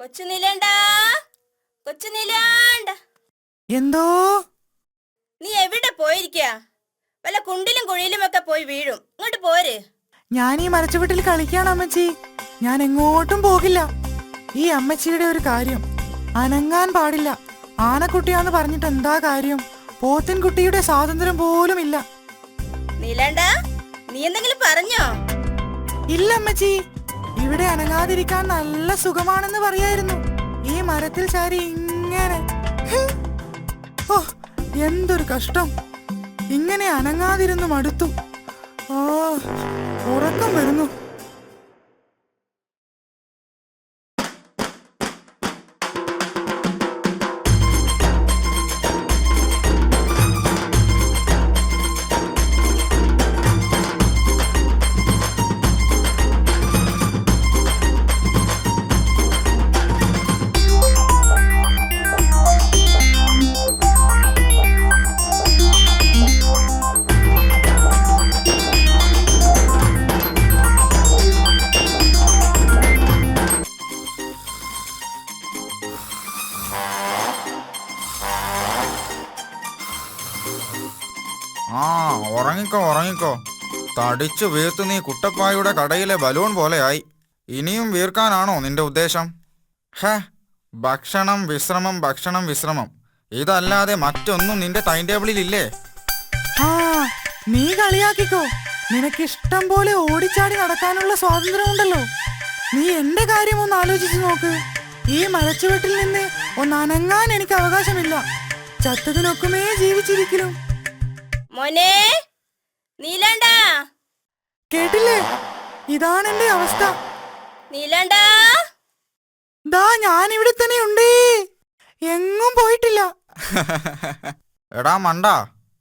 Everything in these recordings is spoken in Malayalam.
കൊച്ചു നീലേണ്ടാ, കൊച്ചു നീലാണ്ട, എന്തോ നീ എവിടെ പോയിരിക്ക? വല്ല കുണ്ടിലും കുഴിയിലും ഒക്കെ പോയി വീഴും. ഇങ്ങോട്ട് പോര്. ഞാൻ ഈ മരച്ചുവട്ടിൽ കളിക്കാണ് അമ്മച്ചി. ഞാൻ എങ്ങോട്ടും പോകില്ല. ഈ അമ്മച്ചിയുടെ ഒരു കാര്യം, അനങ്ങാൻ പാടില്ല. ആനക്കുട്ടിയാന്ന് പറഞ്ഞിട്ട് എന്താ കാര്യം? പോത്തിൻകുട്ടിയുടെ സ്വാതന്ത്ര്യം പോലും ഇല്ല. നീലാണ്ട, നീ എന്തെങ്കിലും പറഞ്ഞോ? ഇല്ല അമ്മച്ചി, ഇവിടെ അനങ്ങാതിരിക്കാൻ നല്ല സുഖമാണെന്ന് പറയായിരുന്നു. ഈ മരത്തിൽ ചാരി ഇങ്ങനെ. ഓ, എന്തൊരു കഷ്ടം. ഇങ്ങനെ അനങ്ങാതിരുന്നു മടുത്തു. ആ, ഉറക്കം വരുന്നു. ഉറങ്ങിക്കോ ഉറങ്ങിക്കോ. തടിച്ചു വീർത്ത് നീ കുട്ടപ്പായുടെ കടയിലെ ബലൂൺ പോലെയായി. ഇനിയും വീർക്കാനാണോ നിന്റെ ഉദ്ദേശം? ഹേ, ഭക്ഷണം വിശ്രമം ഭക്ഷണം വിശ്രമം, ഇതല്ലാതെ മറ്റൊന്നും നിന്റെ ടൈം ടേബിളിൽ ഇല്ലേ? ആ, നീ കളിയാക്കിക്കോ. നിനക്കിഷ്ടം പോലെ ഓടിച്ചാടി നടക്കാനുള്ള സ്വാതന്ത്ര്യമുണ്ടല്ലോ. നീ എന്റെ കാര്യം ഒന്ന് ആലോചിച്ചു നോക്ക്. ഈ മരച്ചുവട്ടിൽ നിന്ന് ഒന്ന് അനങ്ങാൻ എനിക്ക് അവകാശമില്ല. ചത്തതിനൊക്കുമേ ജീവിച്ചിരിക്കലും. മോനെ നീലാണ്ടാ, കേട്ടില്ലേ? ഇതാണ് എന്റെ അവസ്ഥ. നീലാണ്ടാ, ദാ ഞാൻ ഇവിടെ തന്നെ ഉണ്ടേ, എങ്ങും പോയിട്ടില്ല. എടാ മണ്ട,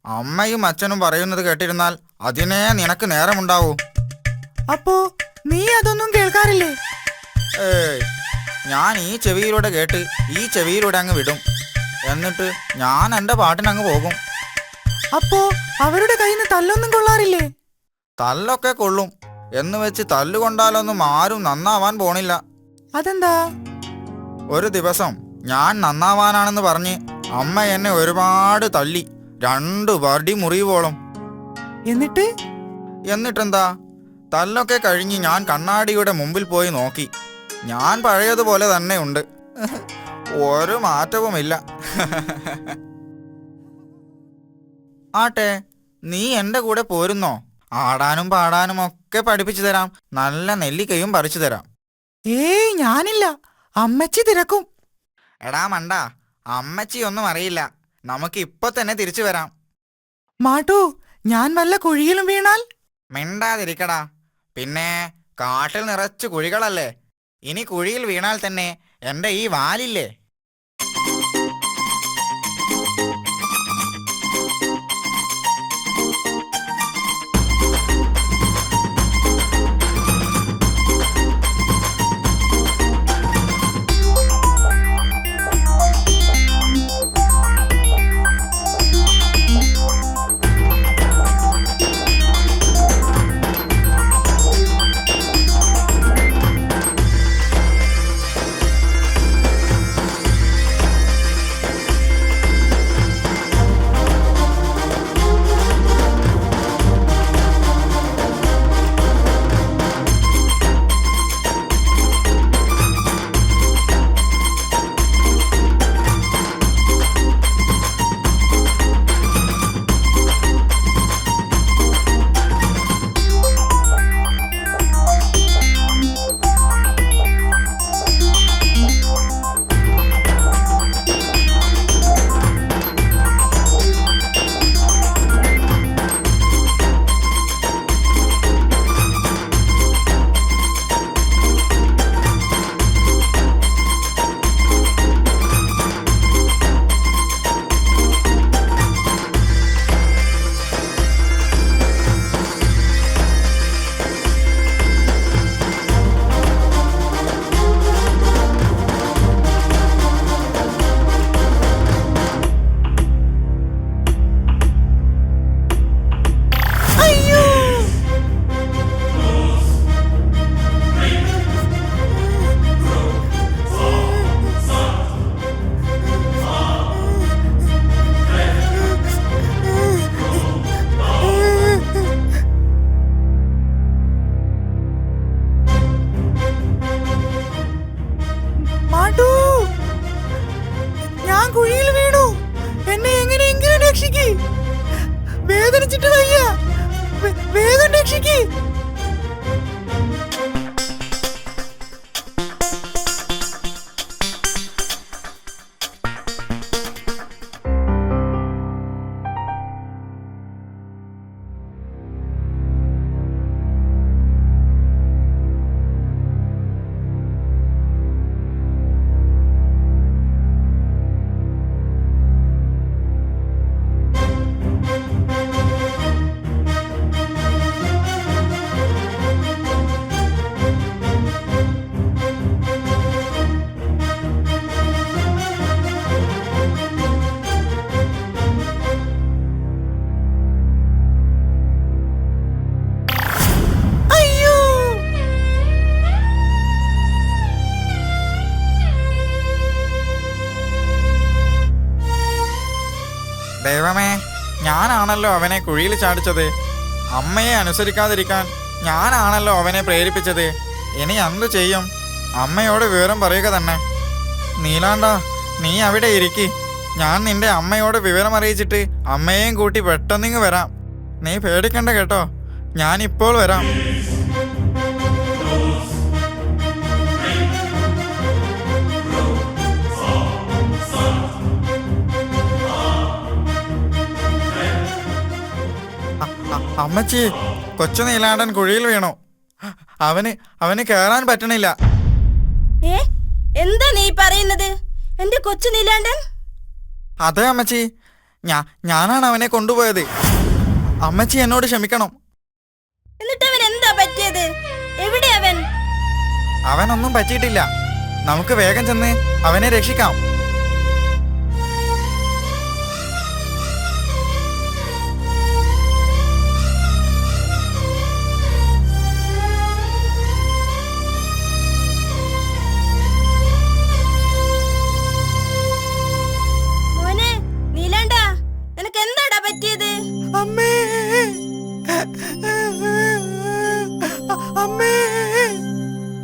അമ്മയും അച്ഛനും പറയുന്നത് കേട്ടിരുന്നാൽ അതിനേ നിനക്ക് നേരമുണ്ടാവൂ. അപ്പോ നീ അതൊന്നും കേൾക്കാറില്ലേ? ഏയ്, ഞാൻ ഈ ചെവിയിലൂടെ കേട്ട് ഈ ചെവിയിലൂടെ അങ്ങ് വിടും. എന്നിട്ട് ഞാൻ എൻ്റെ പാട്ടിനങ്ങ് പോകും. അപ്പോ അവരുടെ കയ്യിൽ നിന്ന് തല്ലൊന്നും കൊള്ളാറില്ലേ? തല്ലൊക്കെ കൊള്ളും എന്ന് വെച്ച് തല്ലുകൊണ്ടാലൊന്നും ആരും നന്നാവാൻ പോണില്ല. അതെന്താ? ഒരു ദിവസം ഞാൻ നന്നാവാനാണെന്ന് പറഞ്ഞ് അമ്മ എന്നെ ഒരുപാട് തല്ലി, 2 വടി മുറിവോളം. എന്നിട്ടെന്താ, തല്ലൊക്കെ കഴിഞ്ഞ് ഞാൻ കണ്ണാടിയുടെ മുമ്പിൽ പോയി നോക്കി. ഞാൻ പഴയതുപോലെ തന്നെ ഉണ്ട്. ഒരു മാറ്റവുമില്ല. ആട്ടെ, നീ എൻ്റെ കൂടെ പോരുന്നോ? ആടാനും പാടാനും ഒക്കെ പഠിപ്പിച്ചു തരാം. നല്ല നെല്ലിക്കയും പറിച്ചു തരാം. ഏയ്, ഞാനില്ല. അമ്മച്ചി തിരക്കും. എടാ മണ്ട, അമ്മച്ചിയൊന്നും അറിയില്ല. നമുക്ക് ഇപ്പൊ തന്നെ തിരിച്ചു വരാം. മാട്ടു, ഞാൻ വല്ല കുഴിയിലും വീണാൽ? മിണ്ടാതിരിക്കടാ. പിന്നെ കാട്ടിൽ നിറച്ച് കുഴികളല്ലേ. ഇനി കുഴിയിൽ വീണാൽ തന്നെ എൻ്റെ ഈ വാലില്ലേ. ഞാൻ കുഴിയിൽ വീണു. എന്നെ എങ്ങനെയെങ്കിലും രക്ഷിക്ക്. വേദനിച്ചിട്ട് വയ്യ. വേഗം രക്ഷിക്ക്. ദൈവമേ, ഞാനാണല്ലോ അവനെ കുഴിയിൽ ചാടിച്ചത്. അമ്മയെ അനുസരിക്കാതിരിക്കാൻ ഞാനാണല്ലോ അവനെ പ്രേരിപ്പിച്ചത്. ഇനി എന്തു ചെയ്യും? അമ്മയോട് വിവരം പറയുക തന്നെ. നീലാണ്ട, നീ അവിടെ ഇരിക്കി. ഞാൻ നിന്റെ അമ്മയോട് വിവരം അറിയിച്ചിട്ട് അമ്മയെയും കൂട്ടി പെട്ടെന്നിങ്ങ് വരാം. നീ പേടിക്കണ്ട കേട്ടോ, ഞാനിപ്പോൾ വരാം. അമ്മച്ചി, കൊച്ചു നീലാണ്ടൻ കുഴിയിൽ വീണു. അവന് കേറാൻ പറ്റണില്ല. എന്താ നീ പറയുന്നത്? എന്റെ കൊച്ചു നീലാണ്ടൻ? അതെ അമ്മച്ചി, ഞാനാണ് അവനെ കൊണ്ടുപോയത്. അമ്മച്ചി എന്നോട് ക്ഷമിക്കണം. എന്നിട്ട് അവൻ എന്താ പറ്റിയത്? എവിടെ അവൻ? അവനൊന്നും പറ്റിയിട്ടില്ല. നമുക്ക് വേഗം ചെന്ന് അവനെ രക്ഷിക്കാം.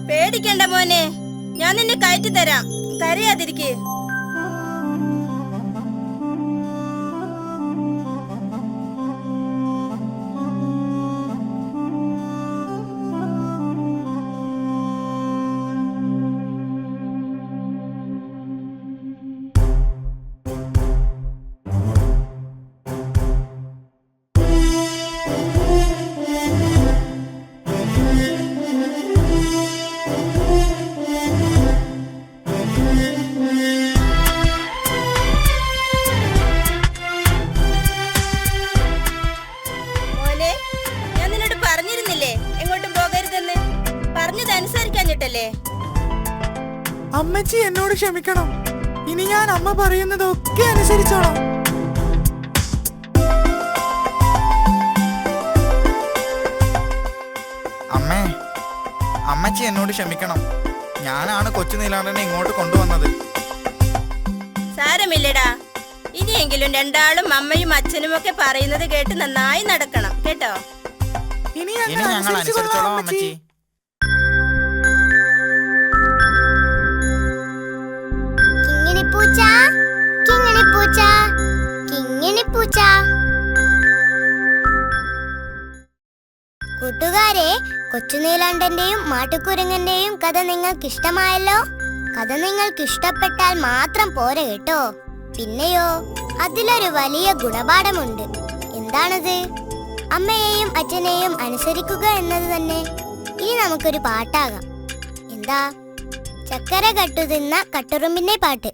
പേടിക്കണ്ട മോനെ, ഞാൻ നിന്നെ കയറ്റി തരാം. കരയാതിരിക്ക്. അമ്മച്ചി എന്നോട് ക്ഷമിക്കണം. ഇനി ഞാൻ അമ്മ പറയുന്നതൊക്കെ അനുസരിച്ചോളാം. അമ്മച്ചി എന്നോട് ക്ഷമിക്കണം. ഞാനാണ് കൊച്ചു നീലാണ്ടനെ ഇങ്ങോട്ട് കൊണ്ടുവന്നത്. സാരമില്ലടാ, ഇനിയെങ്കിലും രണ്ടാളും അമ്മയും അച്ഛനും ഒക്കെ പറയുന്നത് കേട്ട് നന്നായി നടക്കണം കേട്ടോ. ഇനി ഞങ്ങൾ അനുസരിച്ചോളാം അമ്മച്ചി. കൂട്ടുകാരെ, കൊച്ചുനീലാണ്ടന്റെയും മാട്ടുകുരങ്ങന്റെയും കഥ നിങ്ങൾക്ക് ഇഷ്ടമായല്ലോ. കഥ നിങ്ങൾക്ക് ഇഷ്ടപ്പെട്ടാൽ മാത്രം പോരെ കേട്ടോ. പിന്നെയോ, അതിലൊരു വലിയ ഗുണപാഠമുണ്ട്. എന്താണത്? അമ്മയെയും അച്ഛനെയും അനുസരിക്കുക എന്നത് തന്നെ. ഇനി നമുക്കൊരു പാട്ടാകാം. എന്താ? ചക്കര കട്ടുതിന്ന കട്ടുറുമ്പിന്റെ പാട്ട്.